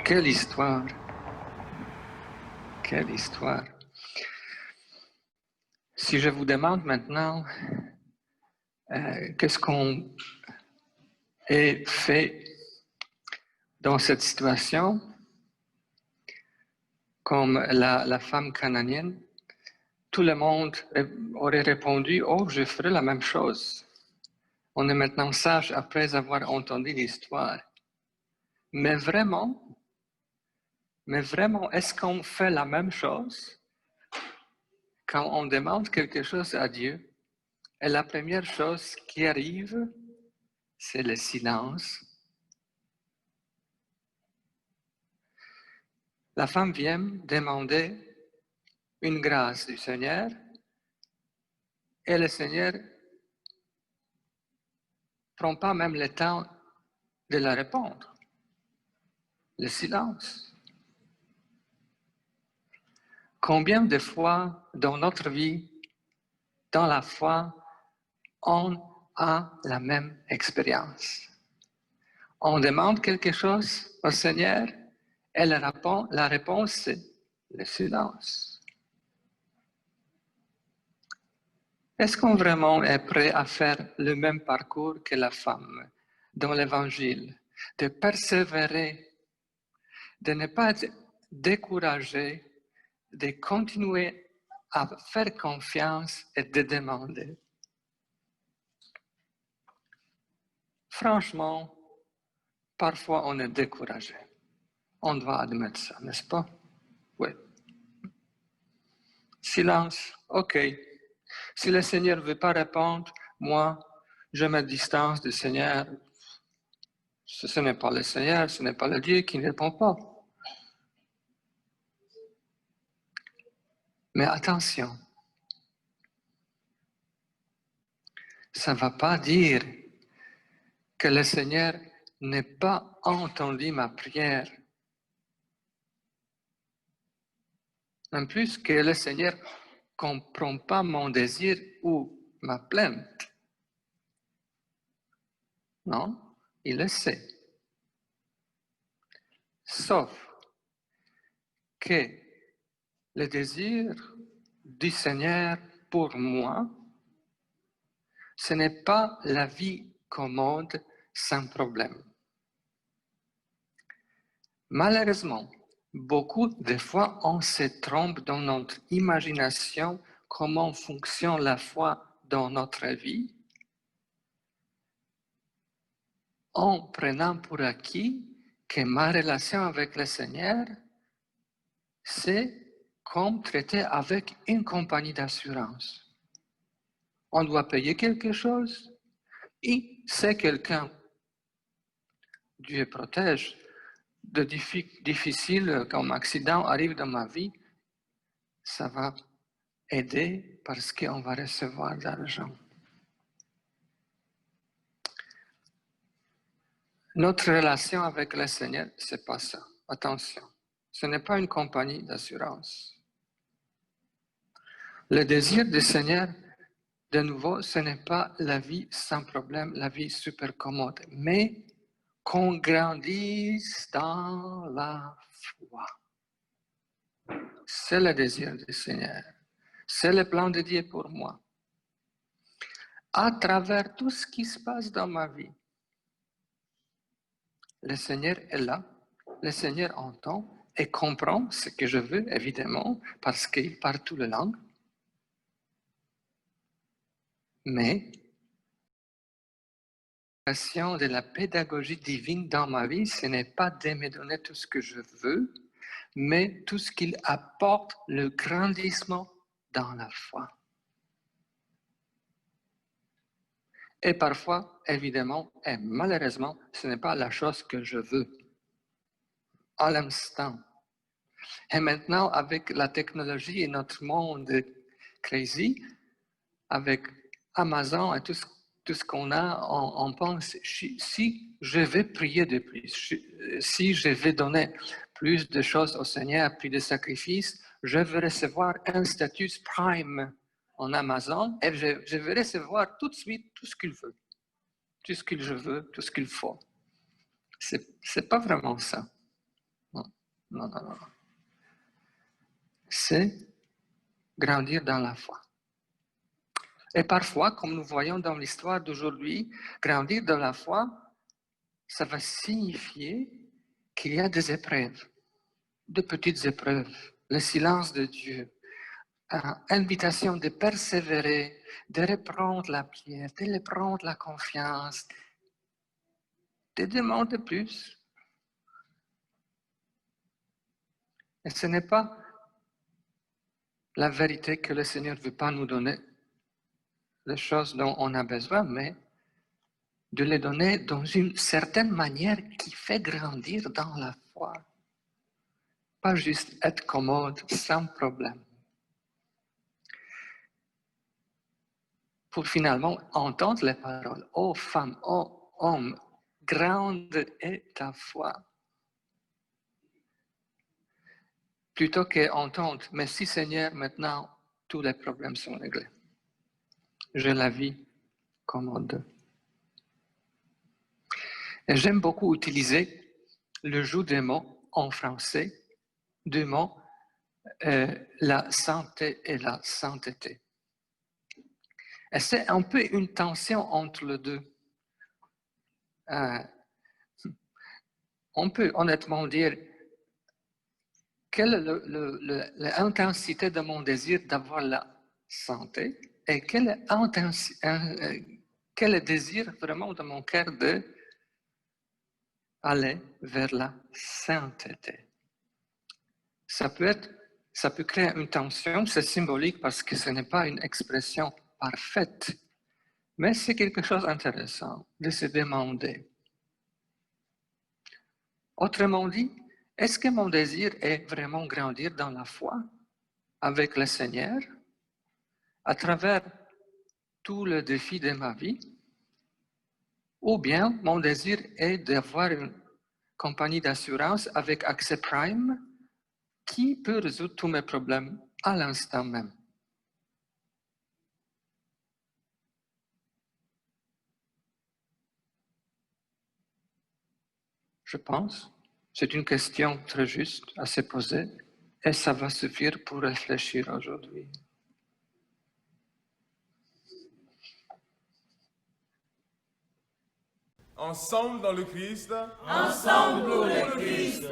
Quelle histoire! Quelle histoire! Si je vous demande maintenant qu'est-ce qu'on est fait dans cette situation, comme la femme canadienne, tout le monde aurait répondu « Oh, je ferai la même chose ». On est maintenant sage après avoir entendu l'histoire. Mais vraiment, est-ce qu'on fait la même chose quand on demande quelque chose à Dieu? Et la première chose qui arrive, c'est le silence. La femme vient demander une grâce du Seigneur et le Seigneur ne prend pas même le temps de la répondre. Le silence. Combien de fois dans notre vie, dans la foi, on a la même expérience? On demande quelque chose au Seigneur et la réponse c'est le silence. Est-ce qu'on vraiment est prêt à faire le même parcours que la femme dans l'Évangile, de persévérer, de ne pas être découragé, de continuer à faire confiance et de demander? Franchement, parfois on est découragé. On doit admettre ça, n'est-ce pas? Oui. Silence, ok. Si le Seigneur ne veut pas répondre, moi, je me distance du Seigneur. Ce n'est pas le Seigneur, ce n'est pas le Dieu qui ne répond pas. Mais attention, ça ne va pas dire que le Seigneur n'ait pas entendu ma prière. En plus que le Seigneur ne comprend pas mon désir ou ma plainte. Non, il le sait. Sauf que le désir du Seigneur pour moi, ce n'est pas la vie commode sans problème. Malheureusement, beaucoup de fois, on se trompe dans notre imagination comment fonctionne la foi dans notre vie, en prenant pour acquis que ma relation avec le Seigneur, c'est comme traiter avec une compagnie d'assurance. On doit payer quelque chose et c'est quelqu'un, Dieu protège, de difficile comme accident arrive dans ma vie, ça va aider parce qu'on va recevoir de l'argent. Notre relation avec le Seigneur, ce n'est pas ça. Attention, ce n'est pas une compagnie d'assurance. Le désir du Seigneur, de nouveau, ce n'est pas la vie sans problème, la vie super commode, mais qu'on grandisse dans la foi. C'est le désir du Seigneur. C'est le plan de Dieu pour moi. À travers tout ce qui se passe dans ma vie, le Seigneur est là, le Seigneur entend et comprend ce que je veux, évidemment, parce qu'il parle toutes les langues. Mais de la pédagogie divine dans ma vie, ce n'est pas de me donner tout ce que je veux, mais tout ce qu'il apporte le grandissement dans la foi. Et parfois, évidemment, et malheureusement, ce n'est pas la chose que je veux à l'instant. Et maintenant, avec la technologie et notre monde crazy, avec Amazon et tout ce qu'on a, on pense, si je vais prier de plus, si je vais donner plus de choses au Seigneur, plus de sacrifices, je vais recevoir un statut Prime en Amazon et je vais recevoir tout de suite tout ce qu'il veut, tout ce que je veux, tout ce qu'il faut. C'est pas vraiment ça. Non. Non, non, non. C'est grandir dans la foi. Et parfois, comme nous voyons dans l'histoire d'aujourd'hui, grandir dans la foi, ça va signifier qu'il y a des épreuves, de petites épreuves, le silence de Dieu, invitation de persévérer, de reprendre la prière, de reprendre la confiance, de demander plus. Et ce n'est pas la vérité que le Seigneur ne veut pas nous donner, les choses dont on a besoin, mais de les donner dans une certaine manière qui fait grandir dans la foi. Pas juste être commode, sans problème. Pour finalement entendre les paroles. Ô femme, ô homme, grande est ta foi. Plutôt qu'entendre, mais si Seigneur, maintenant, tous les problèmes sont réglés. Je la vis commode. Et j'aime beaucoup utiliser le jeu des mots en français, deux mots, la santé et la sainteté. Et c'est un peu une tension entre les deux. On peut honnêtement dire quelle est l'intensité de mon désir d'avoir la santé et quel est le désir vraiment de mon cœur d'aller vers la sainteté. Ça peut créer une tension, c'est symbolique parce que ce n'est pas une expression parfaite, mais c'est quelque chose d'intéressant de se demander. Autrement dit, est-ce que mon désir est vraiment grandir dans la foi avec le Seigneur à travers tous les défis de ma vie? Ou bien mon désir est d'avoir une compagnie d'assurance avec Accès Prime qui peut résoudre tous mes problèmes à l'instant même? Je pense, c'est une question très juste à se poser et ça va suffire pour réfléchir aujourd'hui. Ensemble dans le Christ. Ensemble pour le Christ.